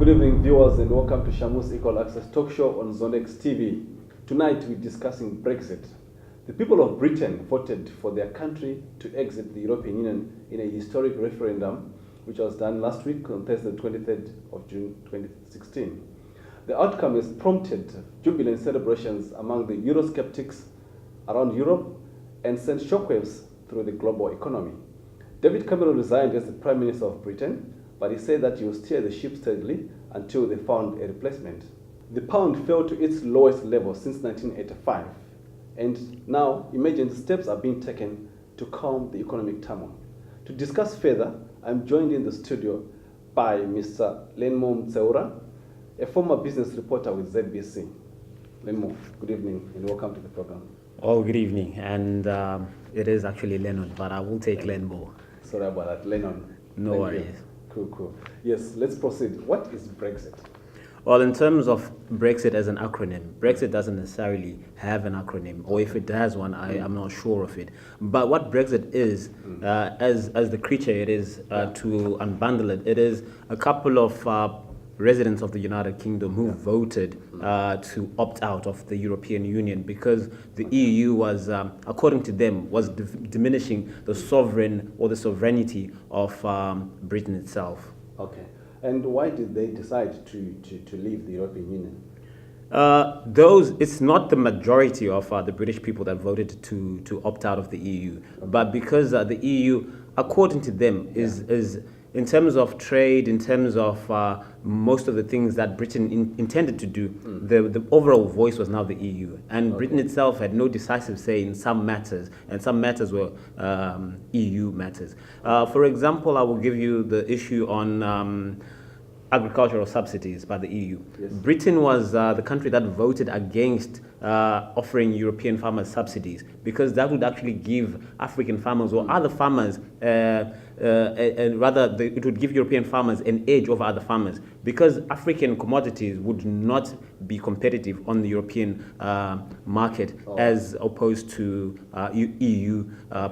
Good evening, viewers, and welcome to Shamu's Equal Access Talk Show on Zonex TV. Tonight, we're discussing Brexit. The people of Britain voted for their country to exit the European Union in a historic referendum, which was done last week on Thursday, 23rd of June 2016. The outcome has prompted jubilant celebrations among the Eurosceptics around Europe and sent shockwaves through the global economy. David Cameron resigned as the Prime Minister of Britain, but he said that he will steer the ship steadily until they found a replacement. The pound fell to its lowest level since 1985, and now emergent steps are being taken to calm the economic turmoil. To discuss further, I'm joined in the studio by Mr. Lenmo Mtseura, a former business reporter with ZBC. Lenmo, good evening and welcome to the program. Oh, good evening, and it is actually Lennon, but I will take Lenmo. Sorry about that, Lennon. No worries. Cool. Yes, let's proceed. What is Brexit? Well, in terms of Brexit as an acronym, Brexit doesn't necessarily have an acronym, or if it has one, I'm not sure of it. But what Brexit is, as the creature it is, to unbundle it, it is a couple of residents of the United Kingdom who voted to opt out of the European Union because the EU was, according to them, was diminishing the sovereign or the sovereignty of Britain itself. Okay. And why did they decide to leave the European Union? It's not the majority of the British people that voted to opt out of the EU, but because the EU, according to them, is in terms of trade, in terms of most of the things that Britain intended to do, the overall voice was now the EU. And Britain itself had no decisive say in some matters, and some matters were EU matters. For example, I will give you the issue on agricultural subsidies by the EU. Yes. Britain was the country that voted against offering European farmers subsidies because that would actually give African farmers or other farmers, it would give European farmers an edge over other farmers because African commodities would not be competitive on the European market as opposed to EU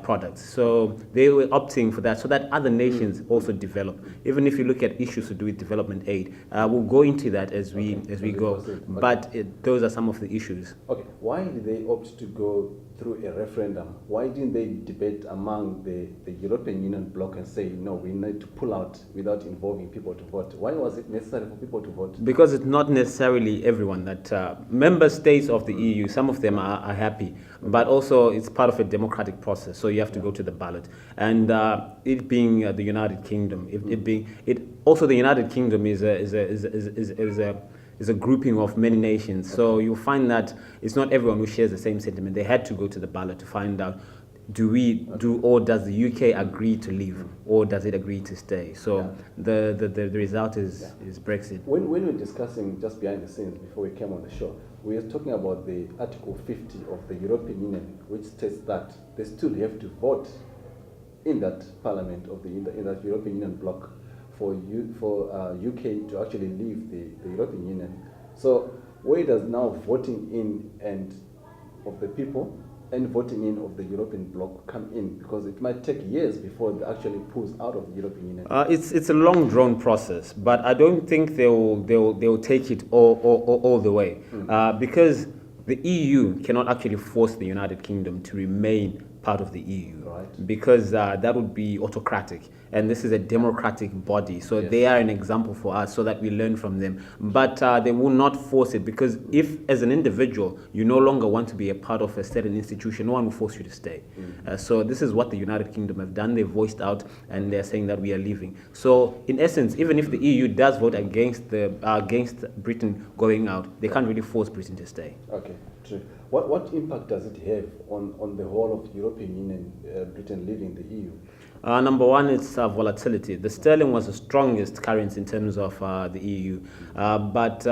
products. So they were opting for that so that other nations also develop. Even if you look at issues to do with development aid, we'll go into that as we go. But those are some of the issues. Okay, why did they opt to go through a referendum? Why didn't they debate among the European Union bloc and say, no, we need to pull out without involving people to vote? Why was it necessary for people to vote? Because it's not necessarily everyone that member states of the EU, some of them are happy, but also it's part of a democratic process, so you have to go to the ballot. And it being the United Kingdom, also the United Kingdom is a grouping of many nations. So you'll find that it's not everyone who shares the same sentiment. They had to go to the ballot to find out, or does the UK agree to leave, or does it agree to stay? So the result is Brexit. When we were discussing just behind the scenes before we came on the show, we were talking about the Article 50 of the European Union, which states that they still have to vote in that parliament of in that European Union bloc for UK to actually leave the European Union. So where does now voting in and of the people and voting in of the European bloc come in? Because it might take years before it actually pulls out of the European Union. It's a long drawn process, but I don't think they'll take it all the way because the EU cannot actually force the United Kingdom to remain part of the EU, right? Because that would be autocratic, and this is a democratic body, so they are an example for us so that we learn from them. But they will not force it because if, as an individual, you no longer want to be a part of a certain institution, no one will force you to stay. So this is what the United Kingdom have done. They voiced out, and they're saying that we are leaving. So in essence, even if the EU does vote against Britain going out, they can't really force Britain to stay. Okay, true. What impact does it have on the whole of the European Union, Britain leaving the EU? Number one, it's volatility. The sterling was the strongest currency in terms of the EU, but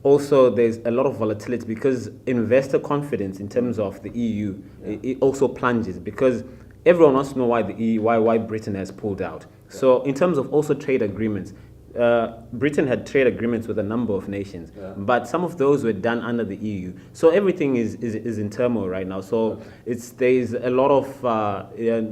also there's a lot of volatility because investor confidence in terms of the EU it also plunges because everyone wants to know why Britain has pulled out. So in terms of also trade agreements, Britain had trade agreements with a number of nations, but some of those were done under the EU. So everything is in turmoil right now. So there's a lot of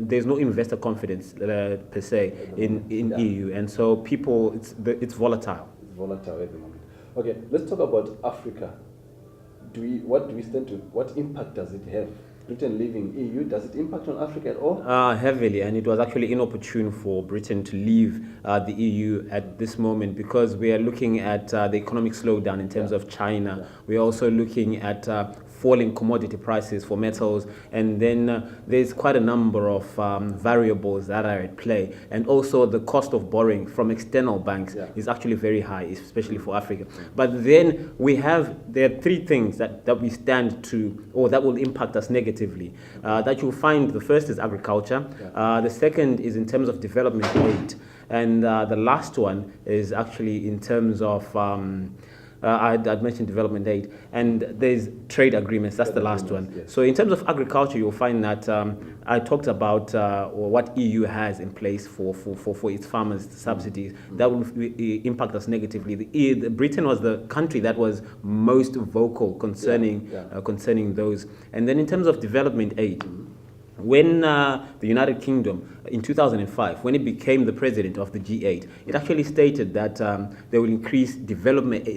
there's no investor confidence per se in EU, and so people it's volatile. volatile at the moment. Okay, let's talk about Africa. What do we stand to? What impact does it have? Britain leaving EU, does it impact on Africa at all? Heavily, and it was actually inopportune for Britain to leave the EU at this moment because we are looking at the economic slowdown in terms of China. Yeah. We are also looking at falling commodity prices for metals, and then there's quite a number of variables that are at play, and also the cost of borrowing from external banks is actually very high, especially for Africa. But then there are three things that we stand to, or that will impact us negatively. That you'll find, the first is agriculture, the second is in terms of development aid, and the last one is actually in terms of I'd mentioned development aid, and there's trade agreements. That's the last one. Yes. So in terms of agriculture, you'll find that I talked about what EU has in place for its farmers, subsidies. That will impact us negatively. Britain was the country that was most vocal concerning those. And then in terms of development aid, when the United Kingdom, in 2005, when it became the president of the G8, it actually stated that they will increase development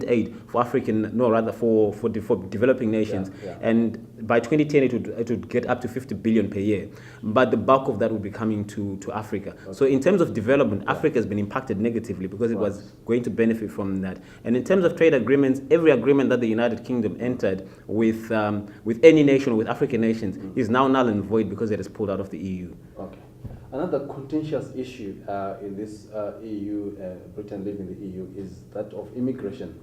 aid for for developing nations, and by 2010 it would get up to 50 billion per year. But the bulk of that will be coming to Africa. Okay. So in terms of development, Africa has been impacted negatively because it was going to benefit from that. And in terms of trade agreements, every agreement that the United Kingdom entered with any nation, with African nations, is now null and void because it has pulled out of the EU. Okay. Another contentious issue in this EU, Britain leaving the EU, is that of immigration.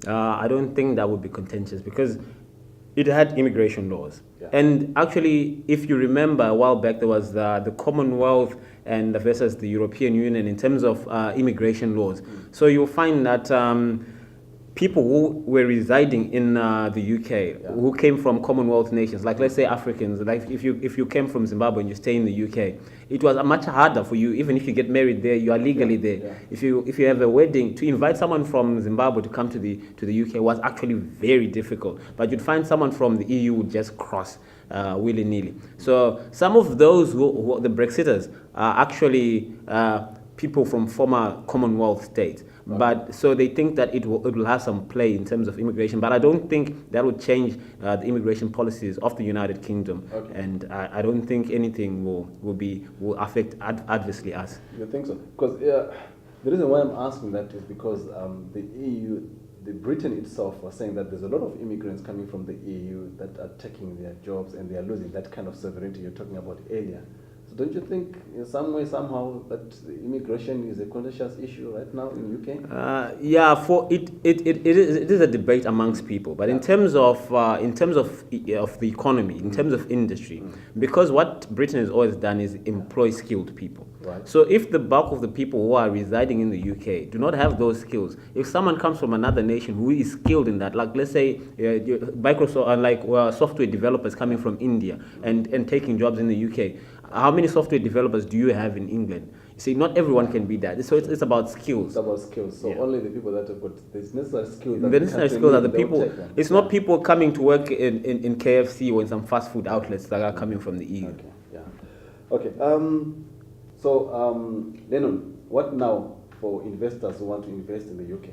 I don't think that would be contentious because it had immigration laws. Yeah. And actually, if you remember a while back, there was the Commonwealth and versus the European Union in terms of immigration laws. So you'll find that people who were residing in the UK, who came from Commonwealth nations, like let's say Africans, like if you came from Zimbabwe and you stay in the UK, it was much harder for you. Even if you get married there, you are legally there. Yeah. If you have a wedding, to invite someone from Zimbabwe to come to the UK was actually very difficult. But you'd find someone from the EU would just cross willy-nilly. So some of those who the Brexiters are actually people from former Commonwealth states. Right. But so they think that it will have some play in terms of immigration, but I don't think that would change the immigration policies of the United Kingdom. Okay. And I don't think anything will affect adversely us. You think so? Because the reason why I'm asking that is because the EU, Britain itself was saying that there's a lot of immigrants coming from the EU that are taking their jobs and they are losing that kind of sovereignty you're talking about earlier. So don't you think in some way, somehow, that immigration is a contentious issue right now in UK? It is a debate amongst people. But in terms of the economy, in terms of industry, because what Britain has always done is employ skilled people. Right. So if the bulk of the people who are residing in the UK do not have those skills, if someone comes from another nation who is skilled in that, like let's say Microsoft, software developers coming from India and taking jobs in the UK, how many software developers do you have in England? You see, not everyone can be that. So it's about skills. It's about skills. So only the people that have got the necessary skills. The necessary skills are the people. It's not people coming to work in KFC or in some fast food outlets that are coming from the EU. Okay. Yeah. Okay. Lennon, what now for investors who want to invest in the UK?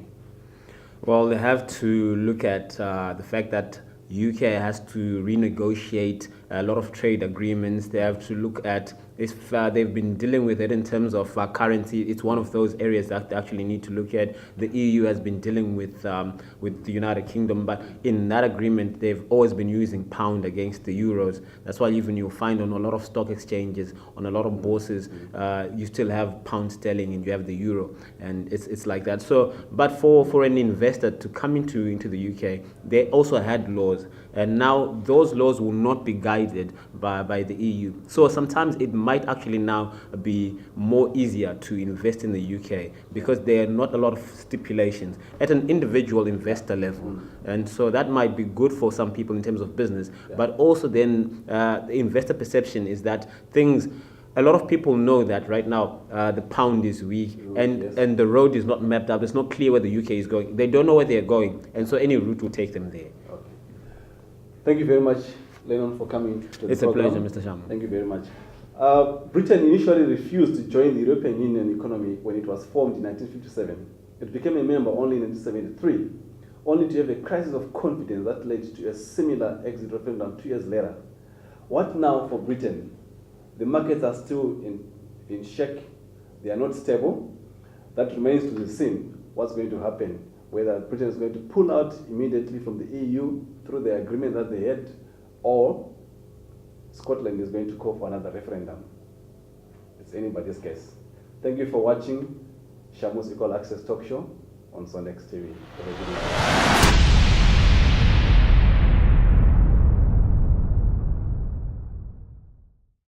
Well, they have to look at the fact that UK has to renegotiate a lot of trade agreements. They have to look at if they've been dealing with it in terms of currency. It's one of those areas that they actually need to look at. The EU has been dealing with the United Kingdom, but in that agreement, they've always been using pound against the euros. That's why even you'll find on a lot of stock exchanges, on a lot of bourses, you still have pound sterling and you have the euro, and it's like that. So, but for an investor to come into the UK, they also had laws, and now those laws will not be guided by the EU. So sometimes it might actually now be more easier to invest in the UK because there are not a lot of stipulations at an individual investor level. And so that might be good for some people in terms of business, but also then the investor perception is that a lot of people know that right now the pound is weak and the road is not mapped out. It's not clear where the UK is going. They don't know where they're going, and so any route will take them there. Okay. Thank you very much, Lennon, for coming to the It's program. A pleasure, Mr. Sharma. Thank you very much. Britain initially refused to join the European Union economy when it was formed in 1957. It became a member only in 1973, only to have a crisis of confidence that led to a similar exit referendum 2 years later. What now for Britain? The markets are still in check. They are not stable. That remains to be seen what's going to happen, whether Britain is going to pull out immediately from the EU through the agreement that they had, or Scotland is going to call for another referendum. It's anybody's guess. Thank you for watching Shamu's Equal Access Talk Show on Sondex TV. Have a good evening.